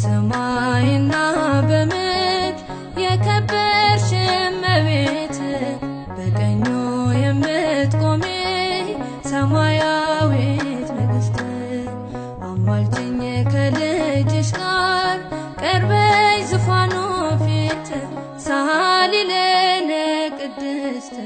በሰማይና በምድር የከበርሽ እመቤት በቀኙ የምትቆሚ ሰማያዊት ንግሥት አማልጅኝ ከልጅሽ ጋር ቀርበሽ ዙፋኑ ፊት ሳሊ ለነ ቅድስት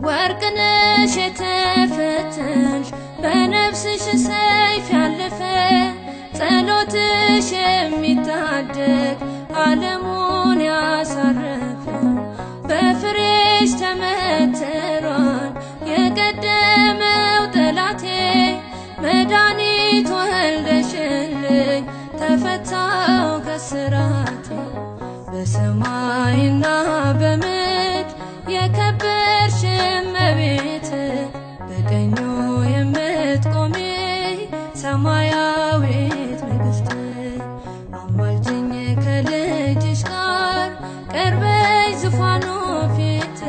ወርቅነሽ የተፈተንሽ በነፍስሽ ሰይፍ ያለፈ ጸሎትሽ የሚታደግ ዓለሙን ያሳረፈ በፍሬሽ ተመትሯል የቀደመው ጠላቴ መድኃኒት ወልደሽልኝ ተፈታው ከስራቴ በሰማይና በምድር የከበርሽ እመቤት በቀኙ የምትቆሚ ሰማያዊት ንግሥት አማልጅኝ ከልጅሽ ጋር ቀርበሽ ዙፋኑ ፊት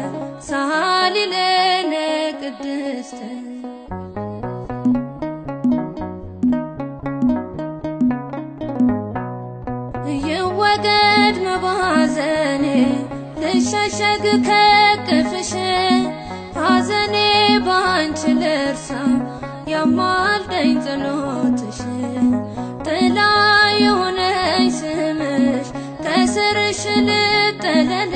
ሳሊ ለነ ቅድስት ይወገድ መባዘኔ ልሸሸግ ከቅፍሽ ሐዘኔ ባንቺ ልርሳ ያማልደኝ ጸሎትሽ ጥላ የሆነኝ ስምሽ ከስርሽ ልጠለል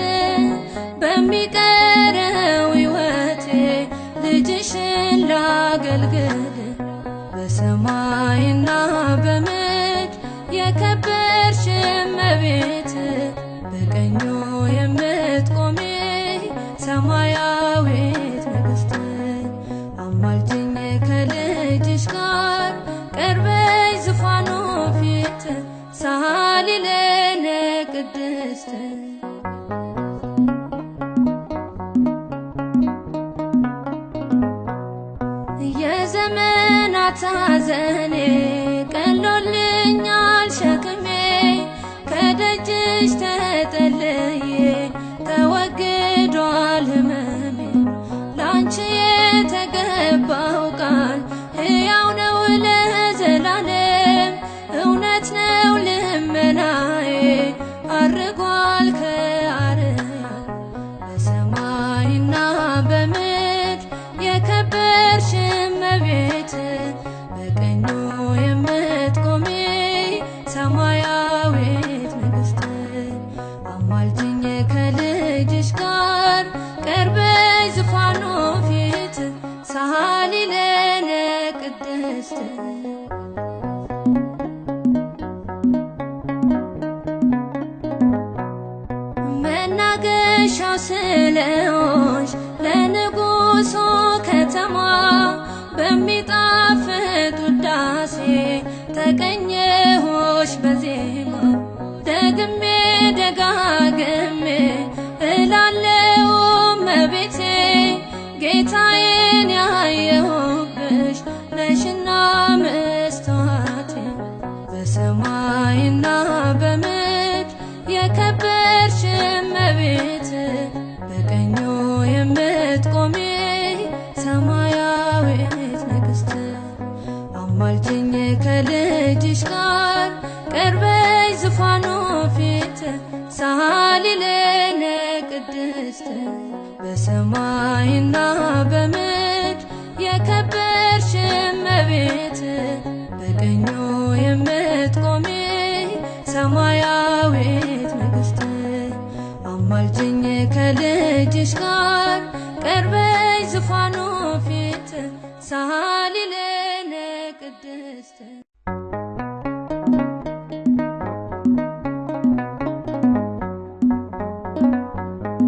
በሚቀረው ሕይወቴ ልጅሽን ላገልግል በሰማይና በምድር የከበርሽ እመቤት በቀኙ የምትቆሚ ሰማያዊት ንግሥት አማልጅኝ ከልጅሽ ጋር ቀርበሽ ዙፋኑ ፊት ሳሊ ለነ ቅድስት የዘመናት ሐዘኔ ቀሎልኛል ሸክሜ ከደጅሽ ተጠልዬ ተወግዷል ሕመሜ ላንቺ የተገባው ቃል ሕያው ነው ለዘላለም እውነት ነው ልመናዬ አርጓል ከአርያም በሰማይና በምድር የከበርሽ እመቤት በቀኙ የምትቆሚ ሰማያዊት ንግሥት አማልጅኝ ከልጅሽ ጋር ቀርበሽ ዙፋኑ ፊት ሳሊ ለነ ቅድስት መናገሻው ስለሆንሽ ለንጉሡ ከተማ በሚጣፍጥ ውዳሴ ተቀኘሁሽ በዜማ ደግሜ ደጋግሜ እላለሁ እመቤቴ ጌታዬን ያየሁብሽ ነሽና መስተዋቴ በሰማይና በምድር የከበርሽ እመቤት በቀኙ የምትቆሚ ሰማያዊት ንግሥት አማልጅኝ ከልጅሽ ጋር ቀርበሽ ዙፋኑ ፊት ሳሊ ለነ ቅድስት በሰማይና በምድር የከበርሽ እመቤት በቀኙ የምትቆሚ ሰማያዊት ንግሥት አማልጅኝ ከልጅሽ ጋር ቀርበሽ ዙፋኑ ፊት ሳሊ